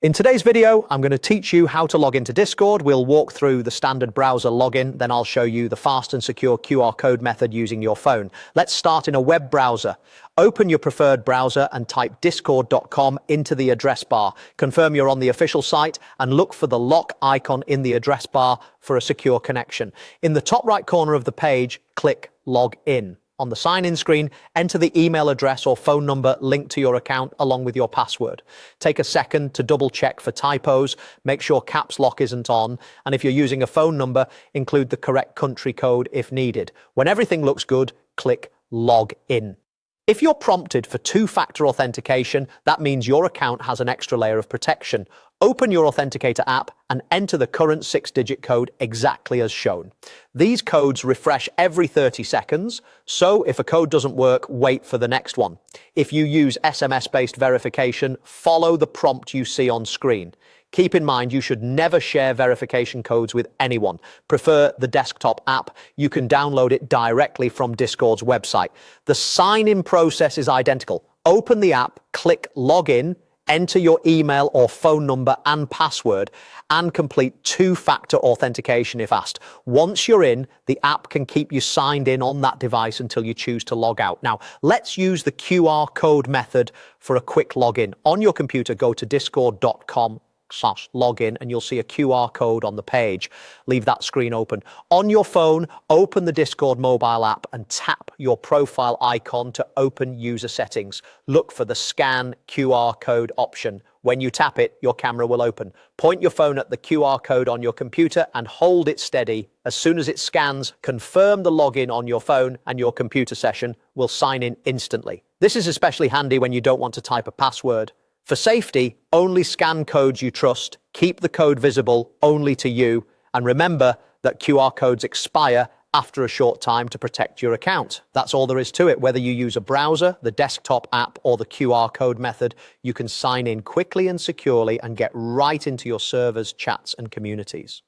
In today's video, I'm going to teach you how to log into Discord. We'll walk through the standard browser login, then I'll show you the fast and secure QR code method using your phone. Let's start in a web browser. Open your preferred browser and type discord.com into the address bar. Confirm you're on the official site and look for the lock icon in the address bar for a secure connection. In the top right corner of the page, click Log In. On the sign-in screen, enter the email address or phone number linked to your account along with your password. Take a second to double check for typos, make sure caps lock isn't on, and if you're using a phone number, include the correct country code if needed. When everything looks good, click Log In. If you're prompted for two-factor authentication, that means your account has an extra layer of protection. Open your Authenticator app and enter the current 6-digit code exactly as shown. These codes refresh every 30 seconds, so if a code doesn't work, wait for the next one. If you use SMS-based verification, follow the prompt you see on screen. Keep in mind you should never share verification codes with anyone. Prefer the desktop app. You can download it directly from Discord's website. The sign-in process is identical. Open the app, click Login, enter your email or phone number and password, and complete two-factor authentication if asked. Once you're in, the app can keep you signed in on that device until you choose to log out. Now, let's use the QR code method for a quick login. On your computer, go to discord.com/login and you'll see a QR code on the page. Leave that screen open. On your phone, open the Discord mobile app and tap your profile icon to open user settings. Look for the scan QR code option. When you tap it, your camera will open. Point your phone at the QR code on your computer and hold it steady. As soon as it scans, confirm the login on your phone and your computer session will sign in instantly. This is especially handy when you don't want to type a password. For safety, only scan codes you trust, keep the code visible only to you, and remember that QR codes expire after a short time to protect your account. That's all there is to it. Whether you use a browser, the desktop app, or the QR code method, you can sign in quickly and securely and get right into your servers, chats, and communities.